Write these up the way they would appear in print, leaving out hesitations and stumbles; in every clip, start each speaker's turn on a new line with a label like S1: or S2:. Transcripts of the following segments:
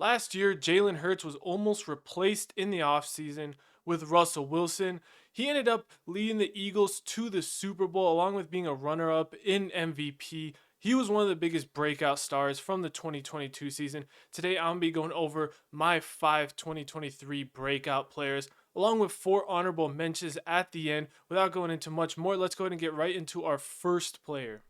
S1: Last year, Jalen Hurts was almost replaced in the offseason with Russell Wilson. He ended up leading the Eagles to the Super Bowl along with being a runner up in MVP. He was one of the biggest breakout stars from the 2022 season. Today, I'm going to be going over my five 2023 breakout players, along with four honorable mentions at the end. Without going into much more, let's go ahead and get right into our first player.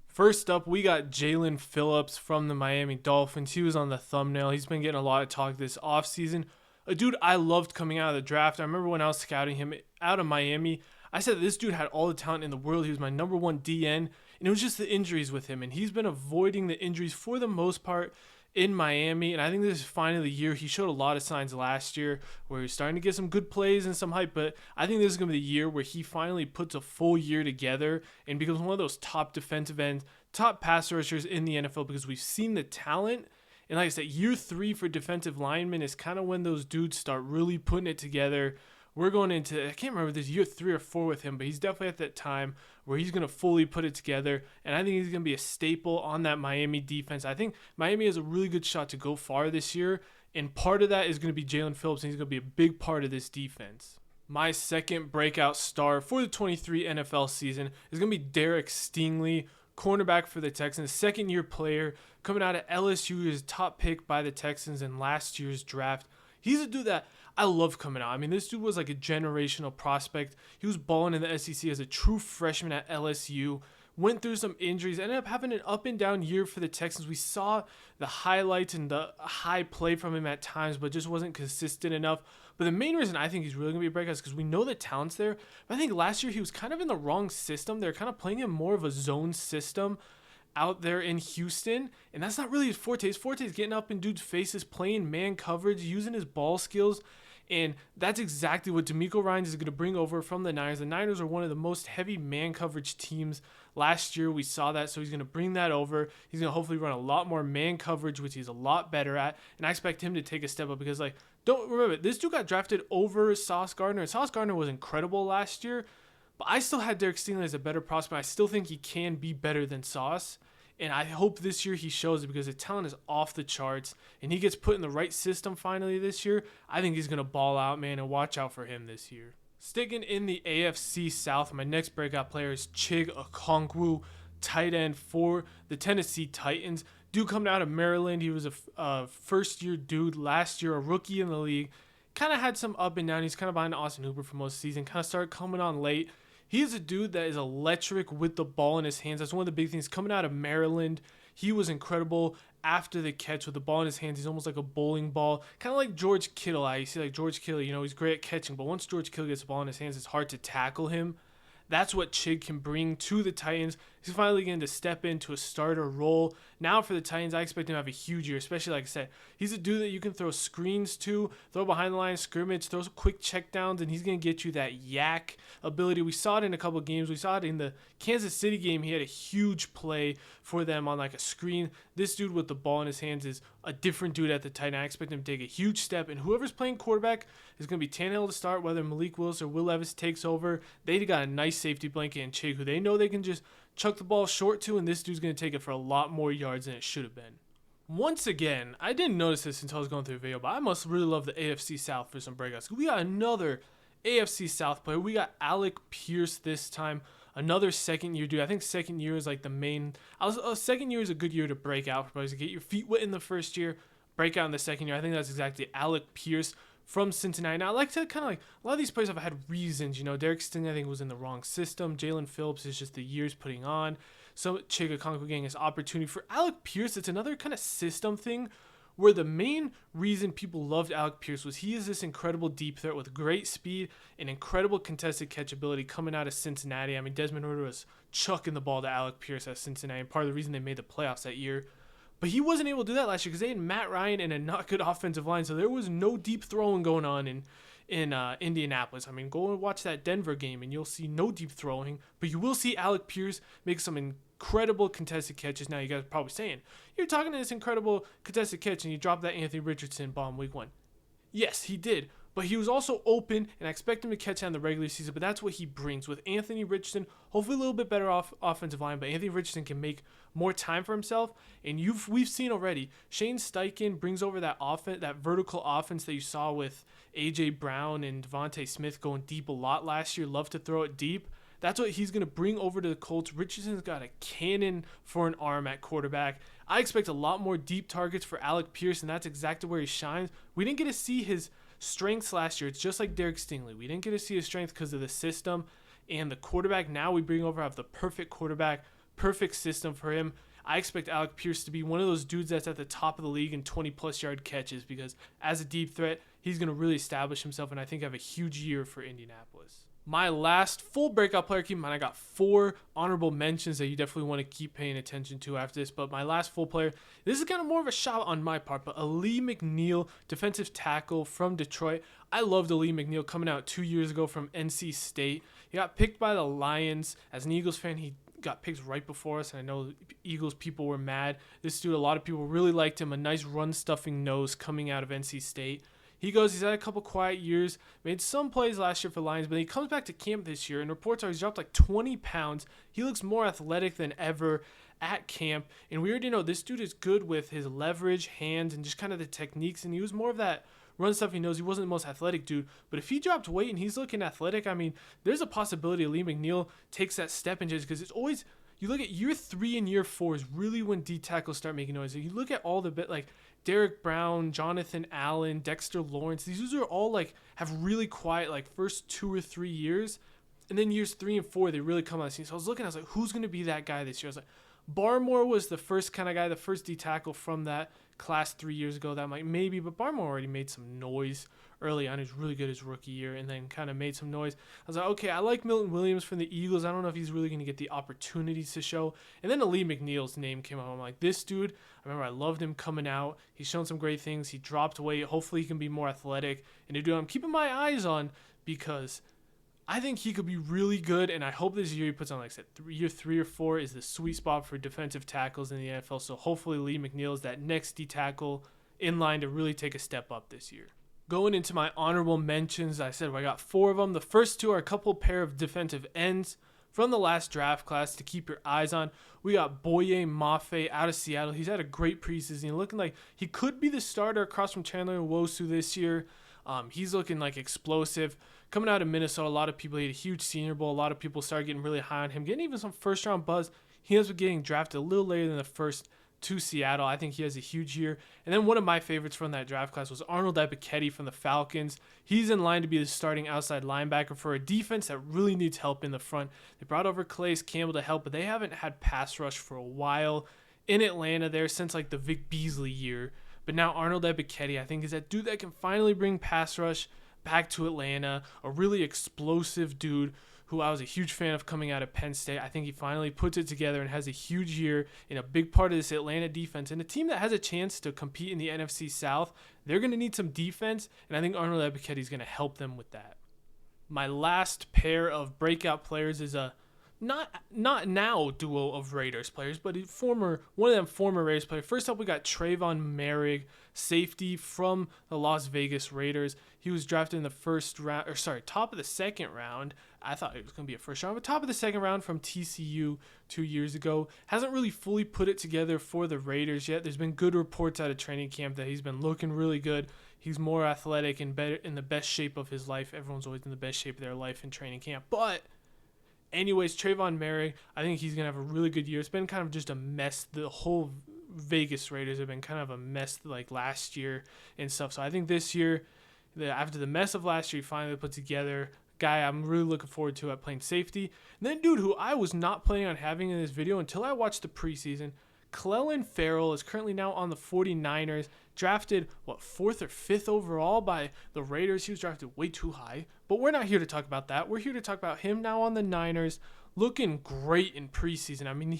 S1: First up, we got Jalen Phillips from the Miami Dolphins. He was on the thumbnail. He's been getting a lot of talk this offseason. A dude I loved coming out of the draft. I remember when I was scouting him out of Miami, I said this dude had all the talent in the world. He was my number one DN, and it was just the injuries with him. And he's been avoiding the injuries for the most part in Miami, and I think this is finally the year. He showed a lot of signs last year where he's starting to get some good plays and some hype, but I think this is going to be the year where he finally puts a full year together and becomes one of those top defensive ends, top pass rushers in the NFL, because we've seen the talent. And like I said, year 3 for defensive linemen is kind of when those dudes start really putting it together. We're going into, I can't remember if this year 3 or 4 with him, but he's definitely at that time where he's going to fully put it together. And I think he's going to be a staple on that Miami defense. I think Miami has a really good shot to go far this year. And part of that is going to be Jalen Phillips, and he's going to be a big part of this defense. My second breakout star for the 23 NFL season is going to be Derek Stingley, cornerback for the Texans, second-year player coming out of LSU, his top pick by the Texans in last year's draft. He's a dude that I love coming out. I mean, this dude was like a generational prospect. He was balling in the SEC as a true freshman at LSU. Went through some injuries, ended up having an up and down year for the Texans. We saw the highlights and the high play from him at times, but just wasn't consistent enough. But the main reason I think he's really going to be a breakout is because we know the talent's there. But I think last year he was kind of in the wrong system. They're kind of playing him more of a zone system out there in Houston, and that's not really his forte. His forte is getting up in dudes' faces, playing man coverage, using his ball skills, and that's exactly what DeMeco Ryans is going to bring over from the Niners. The Niners are one of the most heavy man coverage teams last year. We saw that, so he's going to bring that over. He's going to hopefully run a lot more man coverage, which he's a lot better at, and I expect him to take a step up because, like, don't remember, this dude got drafted over Sauce Gardner, and Sauce Gardner was incredible last year, but I still had Derek Stingley as a better prospect. I still think he can be better than Sauce. And I hope this year he shows it because the talent is off the charts and he gets put in the right system finally this year. I think he's going to ball out, man, and watch out for him this year. Sticking in the AFC South, my next breakout player is Chig Okonkwo, tight end for the Tennessee Titans. Dude coming out of Maryland. He was a first-year dude last year, a rookie in the league. Kind of had some up and down. He's kind of behind Austin Hooper for most of the season. Kind of started coming on late. He's a dude that is electric with the ball in his hands. That's one of the big things. Coming out of Maryland, he was incredible after the catch with the ball in his hands. He's almost like a bowling ball. Kind of like George Kittle. You see, like George Kittle, he's great at catching, but once George Kittle gets the ball in his hands, it's hard to tackle him. That's what Chig can bring to the Titans. He's finally getting to step into a starter role. Now for the Titans, I expect him to have a huge year, especially like I said. He's a dude that you can throw screens to, throw behind the line of scrimmage, throw some quick checkdowns, and he's going to get you that yak ability. We saw it in a couple of games. We saw it in the Kansas City game. He had a huge play for them on like a screen. This dude with the ball in his hands is a different dude at the Titan. I expect him to take a huge step, and whoever's playing quarterback is going to be Tannehill to start, whether Malik Willis or Will Levis takes over. They got a nice safety blanket in Chig, who they know they can just chuck the ball short to, and this dude's going to take it for a lot more yards than it should have been. Once again, I didn't notice this until I was going through the video, but I must really love the AFC South for some breakouts. We got another AFC South player. We got Alec Pierce this time, another second-year dude. I think second year is like the main. Second year is a good year to break out for players to get your feet wet in the first year, break out in the second year. I think that's exactly Alec Pierce from Cincinnati. Now, I like to kind of like, a lot of these players have had reasons. Derek Stingley, I think, was in the wrong system. Jalen Phillips is just the years putting on. So Chig Okonkwo getting his opportunity. For Alec Pierce, it's another kind of system thing where the main reason people loved Alec Pierce was he is this incredible deep threat with great speed and incredible contested catch ability coming out of Cincinnati. I mean, Desmond Ridder was chucking the ball to Alec Pierce at Cincinnati, and part of the reason they made the playoffs that year. But he wasn't able to do that last year because they had Matt Ryan and a not good offensive line, so there was no deep throwing going on in Indianapolis. I mean, go and watch that Denver game, and you'll see no deep throwing, but you will see Alec Pierce make some incredible contested catches. Now, you guys are probably saying, you're talking to this incredible contested catch, and you dropped that Anthony Richardson bomb week 1. Yes, he did. but he was also open, and I expect him to catch on the regular season, but that's what he brings. With Anthony Richardson, hopefully a little bit better offensive line, but Anthony Richardson can make more time for himself, and we've seen already, Shane Steichen brings over that offense, that vertical offense that you saw with A.J. Brown and Devontae Smith going deep a lot last year, love to throw it deep. That's what he's going to bring over to the Colts. Richardson's got a cannon for an arm at quarterback. I expect a lot more deep targets for Alec Pierce, and that's exactly where he shines. We didn't get to see his strengths last year. It's just like Derek Stingley. We didn't get to see his strength because of the system and the quarterback. Now we bring over, have the perfect quarterback, perfect system for him. I expect Alec Pierce to be one of those dudes that's at the top of the league in 20-plus yard catches, because as a deep threat, he's going to really establish himself, and I think have a huge year for Indianapolis. My last full breakout player, keep in mind I got 4 honorable mentions that you definitely want to keep paying attention to after this, but my last full player, this is kind of more of a shout on my part, but Ali McNeil, defensive tackle from Detroit. I loved Ali McNeil coming out 2 years ago from NC State. He got picked by the Lions. As an Eagles fan, he got picked right before us, and I know Eagles people were mad. This dude, a lot of people really liked him, a nice run-stuffing nose coming out of NC State. He's had a couple quiet years, made some plays last year for the Lions, but he comes back to camp this year, and reports are he's dropped like 20 pounds. He looks more athletic than ever at camp, and we already know this dude is good with his leverage, hands, and just kind of the techniques, and he was more of that run stuff. He knows he wasn't the most athletic dude, but if he dropped weight and he's looking athletic, I mean, there's a possibility Lee McNeil takes that step into it, because it's always, you look at year 3 and year 4 is really when D tackles start making noise. You look at all the bit, like Derek Brown, Jonathan Allen, Dexter Lawrence, these dudes are all like have really quiet like first 2 or 3 years, and then years 3 and 4 they really come on the scene. So I was looking, I was like, who's going to be that guy this year? I was like, Barmore was the first kind of guy, the first D tackle from that class 3 years ago that might maybe, but Barmore already made some noise early on. He was really good his rookie year, and then kind of made some noise. I was like, okay, I like Milton Williams from the Eagles. I don't know if he's really going to get the opportunities to show. And then Ali McNeil's name came up. I'm like, this dude, I remember I loved him coming out. He's shown some great things. He dropped weight. Hopefully he can be more athletic. And a dude I'm keeping my eyes on, because I think he could be really good, and I hope this year he puts on, like I said, year 3 or 4 is the sweet spot for defensive tackles in the NFL. So hopefully Lee McNeil is that next D tackle in line to really take a step up this year. Going into my honorable mentions, I said I got 4 of them. The first 2 are a couple pair of defensive ends from the last draft class to keep your eyes on. We got Boye Mafe out of Seattle. He's had a great preseason, looking like he could be the starter across from Chandler Nwosu this year. He's looking like explosive. Coming out of Minnesota, a lot of people, he had a huge Senior Bowl. A lot of people started getting really high on him, getting even some first-round buzz. He ends up getting drafted a little later than the first to Seattle. I think he has a huge year. And then one of my favorites from that draft class was Arnold Ebiketie from the Falcons. He's in line to be the starting outside linebacker for a defense that really needs help in the front. They brought over Calais Campbell to help, but they haven't had pass rush for a while in Atlanta there since like the Vic Beasley year. But now Arnold Ebiketie, I think, is that dude that can finally bring pass rush back to Atlanta, a really explosive dude who I was a huge fan of coming out of Penn State. I think he finally puts it together and has a huge year in a big part of this Atlanta defense. And a team that has a chance to compete in the NFC South, they're going to need some defense, and I think Arnold Ebiketie is going to help them with that. My last pair of breakout players is a not now duo of Raiders players, but one of them former Raiders players. First up, we got Trayvon Merrick, safety from the Las Vegas Raiders. He was drafted in the top of the second round. I thought it was going to be a first round, but top of the second round from TCU 2 years ago. Hasn't really fully put it together for the Raiders yet. There's been good reports out of training camp that he's been looking really good. He's more athletic and better, in the best shape of his life. Everyone's always in the best shape of their life in training camp, but anyways, Trayvon Merrick, I think he's going to have a really good year. It's been kind of just a mess. The whole Vegas Raiders have been kind of a mess like last year and stuff. So I think this year, after the mess of last year, he finally put together a guy I'm really looking forward to at playing safety. And then dude who I was not planning on having in this video until I watched the preseason, Clelin Ferrell, is currently now on the 49ers, drafted, 4th or 5th overall by the Raiders. He was drafted way too high, but we're not here to talk about that. We're here to talk about him now on the Niners, looking great in preseason. I mean,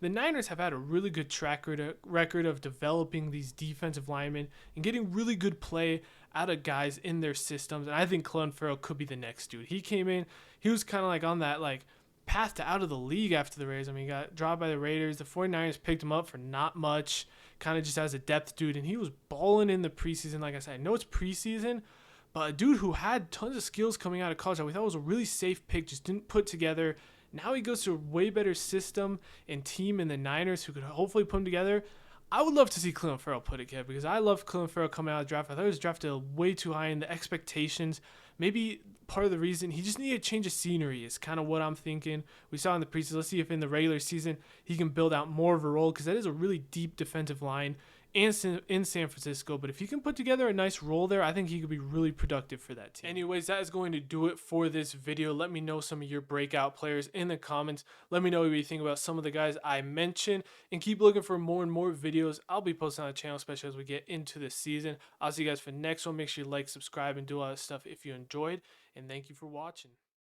S1: the Niners have had a really good track record of developing these defensive linemen and getting really good play out of guys in their systems, and I think Clelin Ferrell could be the next dude. He came in, he was kind of like on that path to out of the league after the Raiders. I mean, he got dropped by the Raiders. The 49ers picked him up for not much, kind of just as a depth dude, and he was balling in the preseason. Like I said, I know it's preseason, But a dude who had tons of skills coming out of college that we thought was a really safe pick, just didn't put together. Now he goes to a way better system and team in the Niners who could hopefully put him together. I would love to see Clelin Ferrell put together because I love Clelin Ferrell coming out of the draft. I thought he was drafted way too high in the expectations. Maybe part of the reason he just needed a change of scenery is kind of what I'm thinking. We saw in the preseason. Let's see if in the regular season he can build out more of a role because that is a really deep defensive line in San Francisco. But if he can put together a nice role there, I think he could be really productive for that team. Anyways, that is going to do it for this video. Let me know some of your breakout players in the comments. Let me know what you think about some of the guys I mentioned, and keep looking for more and more videos I'll be posting on the channel, especially as we get into the season. I'll see you guys for the next one. Make sure you like, subscribe, and do all that stuff if you enjoyed, and thank you for watching.